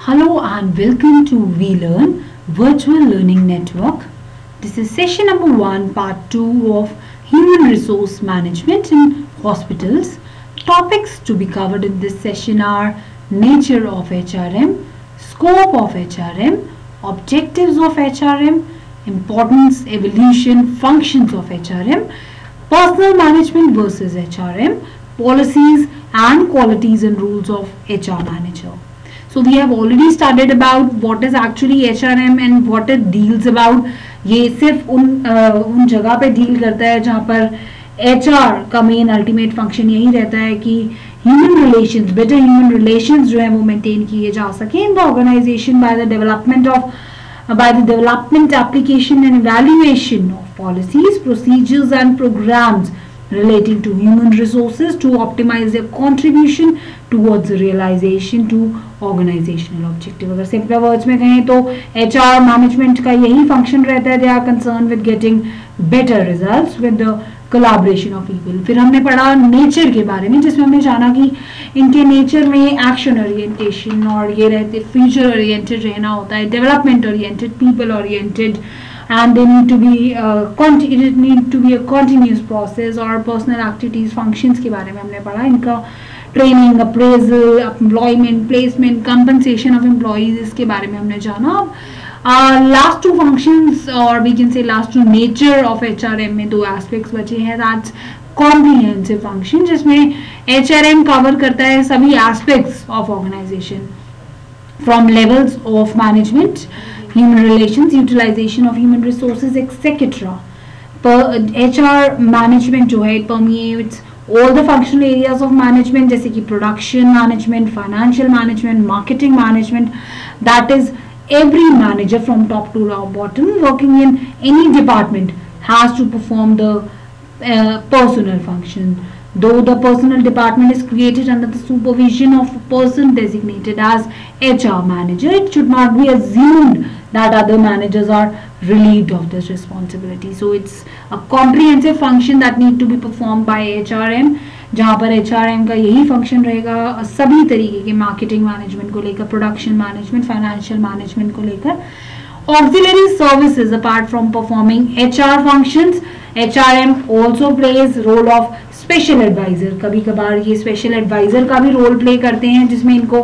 Hello and welcome to VLearn Virtual Learning Network. This is session number 1, part 2 of Human Resource Management in Hospitals. Topics to be covered in this session are nature of HRM, scope of HRM, objectives of HRM, importance, evolution, functions of HRM, personal management versus HRM, policies and qualities and rules of HR manager. So we have already studied about what is actually HRM and what it deals about. ये सिर्फ उन जगह पे deal करता है जहाँ पर HR का मेन अल्टीमेट फंक्शन यही रहता है कि human relations, better human relations जो है वो मेंटेन किए जा सके in the organisation by the development, application and evaluation of policies, procedures and programs relating to human resources to optimize their contribution towards the realization to organizational objective. अगर simple words में कहें तो HR management का यही function रहता है. They are concern with getting better results with the collaboration of people. फिर हमने पढ़ा नेचर के बारे में, जिसमें हमने जाना कि इनके नेचर में एक्शन ओरिएंटेशन और ये रहते फ्यूचर ओरिएंटेड रहना होता है, development oriented, people oriented, and they need to be a continuous process और personal activities functions के बारे में हमने पढ़ा. इनका training, appraisal, employment, placement, compensation of employees, इसके बारे में हमने जाना. लास्ट टू फंक्शंस और we can say last two nature of HRM में दो एस्पेक्ट्स बचे हैं. दैट्स कॉम्प्रिहेंसिव फंक्शन, जिसमें HRM कवर करता है सभी aspects of organisation from levels of management, human relations, utilization of human resources, etc. HR management जो है it permeates all the functional areas of management, जैसे कि production management, financial management, marketing management. That is, every manager from top to bottom working in any department has to perform the personal function. Though the personal department is created under the supervision of a person designated as HR manager, it should not be assumed that other managers are relieved of this responsibility. So it's a comprehensive function that need to be performed by HRM, जहाँ पर HRM का यही function रहेगा सभी तरीके के marketing management को लेकर, प्रोडक्शन मैनेजमेंट, फाइनेंशियल मैनेजमेंट को लेकर. Auxiliary services apart from performing HR functions, HRM also plays role of special adviser. कभी कभार ये स्पेशल एडवाइजर का भी रोल प्ले करते हैं, जिसमें इनको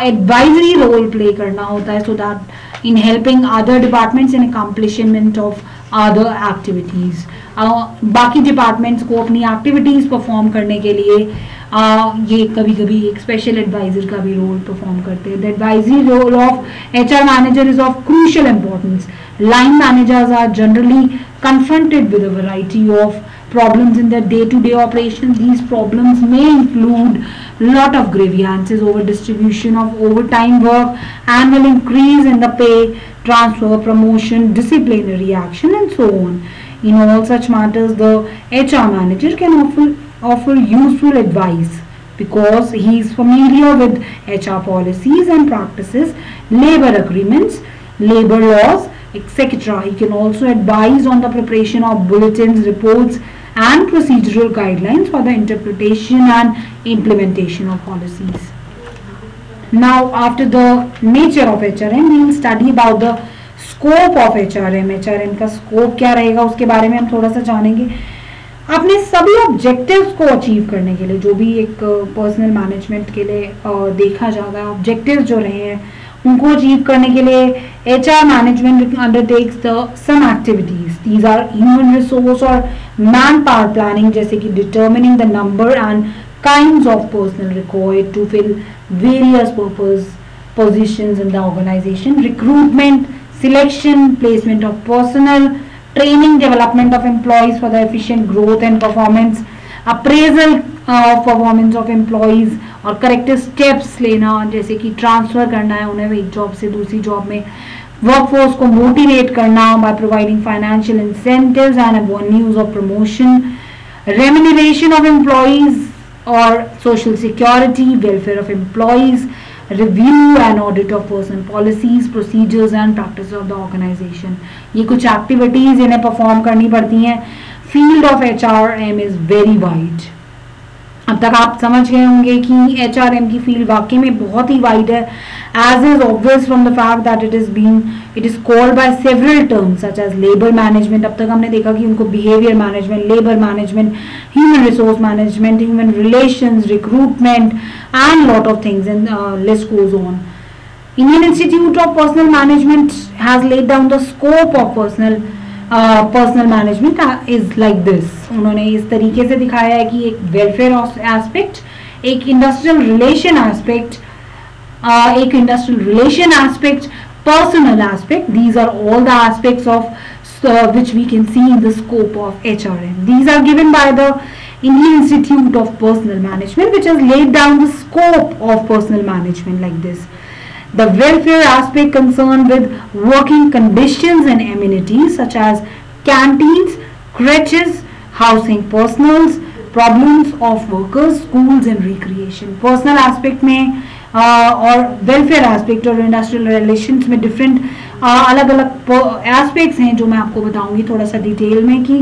एडवाइजरी रोल प्ले करना होता है, so that in helping other departments in accomplishment of other activities. बाकी डिपार्टमेंट्स को अपनी एक्टिविटीज परफॉर्म करने के लिए ये कभी कभी एक स्पेशल एडवाइजर का भी रोल परफॉर्म करते हैं. The advisory role of HR manager is of crucial importance. Line managers are generally confronted with a variety of problems in their day-to-day operations. These problems may include a lot of grievances over distribution of overtime work, annual increase in the pay, transfer, promotion, disciplinary action, and so on. In all such matters, the HR manager can offer useful advice because he is familiar with HR policies and practices, labor agreements, labor laws, etc. He can also advise on the preparation of bulletins, reports and procedural guidelines for the interpretation and implementation of policies. Now, after the nature of HRM, we will study about the scope of HRM. HRM का scope क्या रहेगा उसके बारे में हम थोड़ा सा जानेंगे. अपने सभी ऑब्जेक्टिव्स को अचीव करने के लिए, जो भी एक पर्सनल मैनेजमेंट के लिए देखा जाएगा, ऑब्जेक्टिव्स जो रहे हैं उनको अचीव करने के लिए HR management undertakes the some activities. These are human resource और मैन पावर प्लानिंग, जैसे कि determining the number and kinds of personnel required to fill various positions in the organisation, recruitment, selection, placement of personnel, training, development of employees for the efficient growth and performance, appraisal of performance of employees और corrective steps लेना, जैसे कि transfer करना है उन्हें एक job से दूसरी जॉब में, वर्कफोर्स को मोटिवेट करना by providing financial incentives and avenues of promotion, remuneration of employees और social security, welfare of employees, review and audit of personal policies, procedures and practices of the organization. ये कुछ activities इन्हें perform करनी पड़ती हैं. Field of HRM is very wide. अब तक आप समझ गए होंगे कि HRM की फील्ड वाकई में बहुत ही वाइड है, as is obvious from the fact that it is called by several terms such as labor management. अब तक हमने देखा कि उनको behavior management, labor management, human resource management, human relations, recruitment and lot of things, and list goes on. Indian Institute of Personnel Management has laid down the scope of personal management is like this. उन्होंने इस तरीके से दिखाया है कि एक welfare aspect, एक industrial relation aspect, personal aspect. These are all the aspects of which we can see in the scope of HRM. These are given by the Indian Institute of Personnel Management, which has laid down the scope of personal management like this. The welfare aspect concerned with working conditions and amenities such as canteens, creches, housing personals, problems of workers, schools and recreation. Personal aspect में और welfare aspect और industrial relations में different अलग अलग aspects हैं जो मैं आपको बताऊंगी थोड़ा सा डिटेल में कि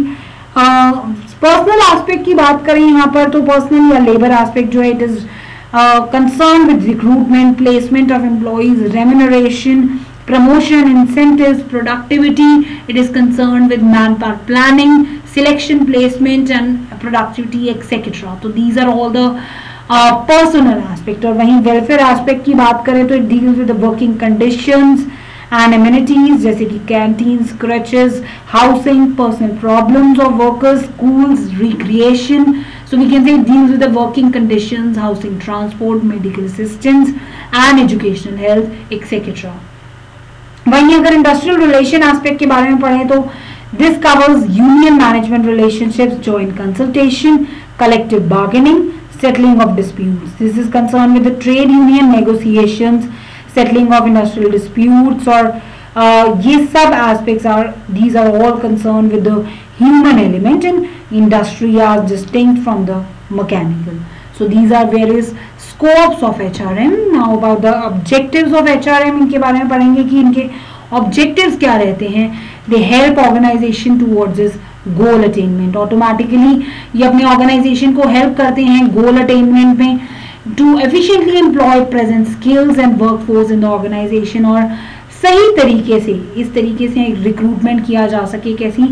पर्सनल एस्पेक्ट की बात करें यहाँ पर तो पर्सनल या लेबर एस्पेक्ट जो है it is concerned with recruitment, placement of employees, remuneration, promotion, incentives, productivity. It is concerned with manpower planning, selection, placement and productivity, etc. So these are all the personal aspect. और वहीं welfare aspect की बात करें तो it deals with the working conditions and amenities जैसे कि canteens, creches, housing, personal problems of workers, schools, recreation. So we can say it deals with the working conditions, housing, transport, medical assistance and educational health, etc. वहीं अगर industrial relation aspect के बारे में पढ़ें तो this covers union management relationships, joint consultation, collective bargaining, settling of disputes. This is concerned with the trade union negotiations, settling of industrial disputes और ये सब aspects these are all concerned with the human element in industry as distinct from the mechanical. So these are various scopes of HRM. Now about the objectives of HRM इनके बारे में पढ़ेंगे कि इनके objectives क्या रहते हैं. They help organization towards this goal attainment. Automatically ये अपने organization को help करते हैं goal attainment में to efficiently employ present skills and workforce in the organization और सही तरीके से इस तरीके से रिक्रूटमेंट किया जा सके, कैसी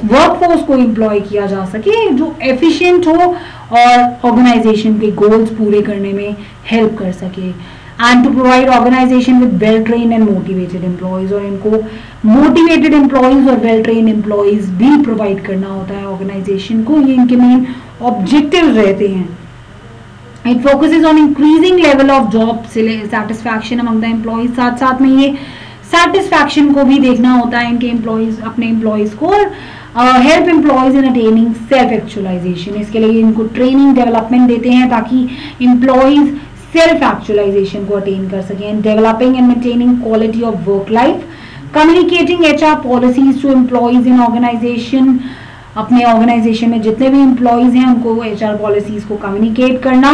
वर्कफोर्स को एम्प्लॉय किया जा सके जो एफिशिएंट हो और ऑर्गेनाइजेशन के गोल्स पूरे करने में हेल्प कर सके. And to provide organisation with well train and motivated employees और इनको मोटिवेटेड एम्प्लॉयज और वेल ट्रेन एम्प्लॉयज भी प्रोवाइड करना होता है ऑर्गेनाइजेशन को. ये इनके मेन ऑब्जेक्टिव रहते हैं. It focuses on increasing level of job satisfaction among the employees. साथ साथ में ये satisfaction को भी देखना होता है इनके employees अपने employees को और help employees in attaining self actualization. इसके लिए इनको training development देते हैं ताकि employees self actualization को attain कर सकें. Developing and maintaining quality of work life, communicating HR policies to employees in organization. अपने ऑर्गेनाइजेशन में जितने भी एम्प्लॉयज हैं उनको HR पॉलिसीज को कम्युनिकेट करना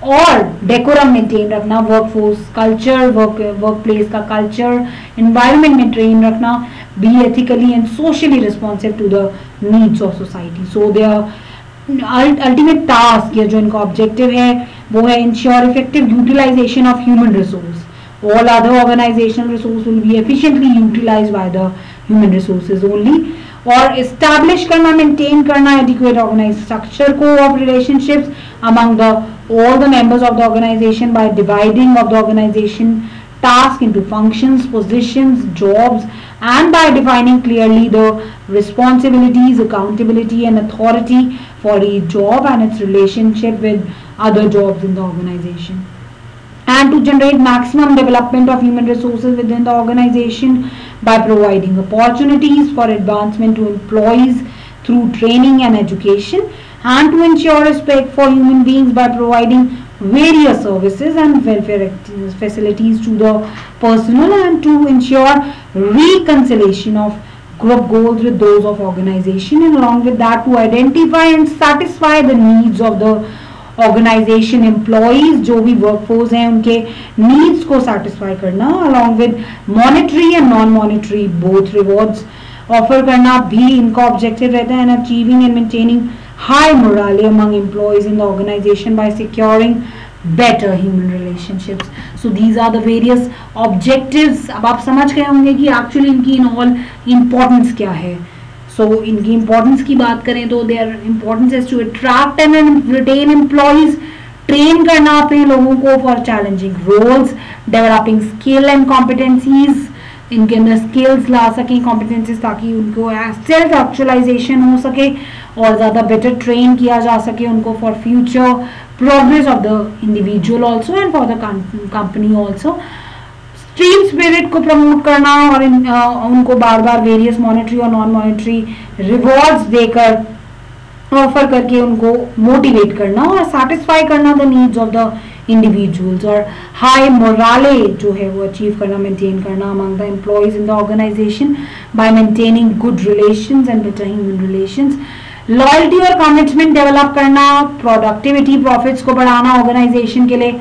और डेकोरम मेंटेन रखना, वर्कफोर्स कल्चर, वर्क प्लेस का कल्चर, एनवायरनमेंट में ट्रेन रखना, be ethically and socially responsive to the needs of society. So their ultimate task या जो इनका ऑब्जेक्टिव है वो है ensure effective utilisation of human resource. All other organisational resource will be efficiently utilised by the human resources only. और establish करना, maintain करना adequate organise structure को of relationships among the all the members of the organization by dividing of the organization task into functions, positions, jobs and by defining clearly the responsibilities, accountability and authority for each job and its relationship with other jobs in the organization. And to generate maximum development of human resources within the organization by providing opportunities for advancement to employees through training and education, and to ensure respect for human beings by providing various services and welfare facilities to the personnel, and to ensure reconciliation of group goals with those of organization, and along with that to identify and satisfy the needs of the organisation employees जो भी workforce हैं उनके needs को satisfy करना, along with monetary and non monetary both rewards offer करना भी इनका objective रहता है. And achieving and maintaining high morale among employees in the organization by securing better human relationships. So these are the various objectives. अब आप समझ गए होंगे कि actually इनकी in all importance क्या है. So इनकी importance की बात करें तो their importance is to attract and retain employees, train करना अपने लोगों को for challenging roles, developing skill and competencies, इनके अंदर स्किल्स ला सकें, कॉम्पिटेंसीज, ताकि उनको सेल्फ एक्चुअलाइजेशन हो सके और ज़्यादा बेटर ट्रेन किया जा सके उनको for future progress of the individual also and for the company also. Team spirit को प्रमोट करना और उनको बार बार वेरियस मॉनेटरी और नॉन मॉनेटरी रिवॉर्ड्स देकर ऑफर करके उनको मोटिवेट करना और सेटिस्फाई करना the needs of the individuals. और हाई मोराले जो है वो अचीव करना, मेंटेन करना among the employees in the organisation by maintaining good relations and better human relations. Loyalty और कमिटमेंट डेवलप करना, प्रोडक्टिविटी प्रॉफिट्स को बढ़ाना ऑर्गेनाइजेशन के लिए,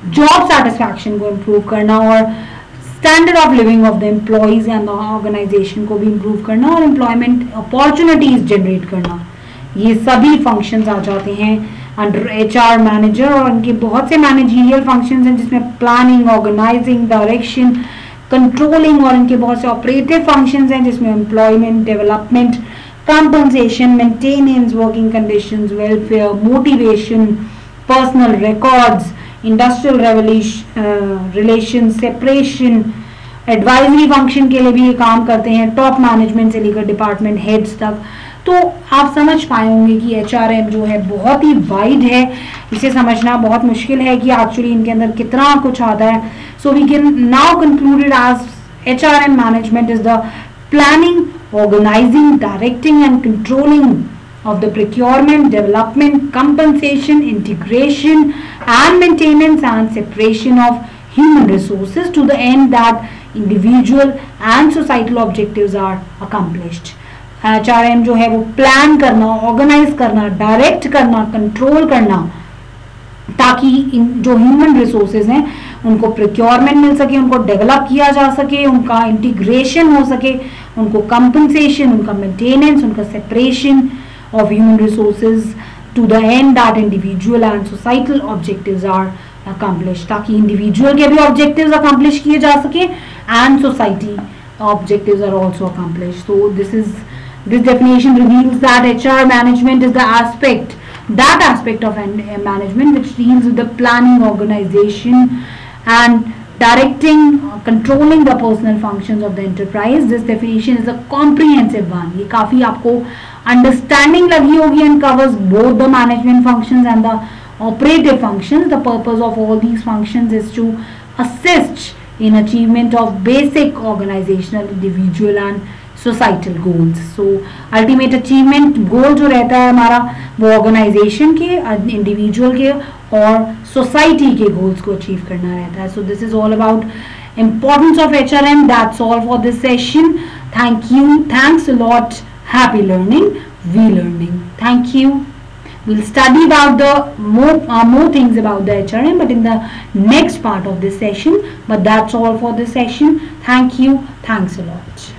जॉब सेटिस्फैक्शन को इम्प्रूव करना और standard of living of the employees and the organisation को भी इम्प्रूव करना और एम्प्लॉयमेंट अपॉर्चुनिटीज जनरेट करना. ये सभी फंक्शंस आ जाते हैं अंडर एचआर मैनेजर. और उनके बहुत से मैनेजरियल फंक्शंस हैं जिसमें प्लानिंग, ऑर्गेनाइजिंग, डायरेक्शन, कंट्रोलिंग और इनके बहुत से ऑपरेटिव फंक्शंस हैं जिसमें employment, development, compensation, maintenance, working conditions, welfare, motivation, personal records, industrial relation, separation, advisory function के लिए भी ये काम करते हैं, टॉप मैनेजमेंट से लेकर डिपार्टमेंट हेड्स तक. तो आप समझ पाए होंगे कि एचआरएम जो है बहुत ही वाइड है, इसे समझना बहुत मुश्किल है कि एक्चुअली इनके अंदर कितना कुछ आता है. So we can now concluded as HRM management is the planning, organizing, directing and controlling of the procurement, development, compensation, integration and maintenance and separation of human resources to the end that individual and societal objectives are accomplished. HRM जो है वो plan करना, organise करना, direct करना, control करना, ताकि जो human resources हैं उनको प्रोक्योरमेंट मिल सके, उनको डेवलप किया जा सके, उनका इंटीग्रेशन हो सके, उनको कंपनसेशन, उनका मेंटेनेंस, उनका separation of human resources to the end that individual and societal objectives are accomplish, ताकि इंडिविजुअल के भी ऑब्जेक्टिव्स अकम्प्लिश किए जा सके and society objectives are also accomplished. So this definition reveals that HR management is the aspect of management which deals with the planning, organization and directing, controlling the personal functions of the enterprise. This definition is a comprehensive one. ये काफी आपको understanding लगी होगी and covers both the management functions and the operative functions. The purpose of all these functions is to assist in achievement of basic organizational, individual and societal goals. So ultimate achievement goal जो रहता है हमारा वो organization के, individual के और society के goals को achieve करना रहता है. So this is all about importance of HRM. That's all for this session. Thank you. Thanks a lot. Happy learning. We learning. Thank you. We'll study about the more things about the HRM, but in the next part of this session. But that's all for this session. Thank you. Thanks a lot.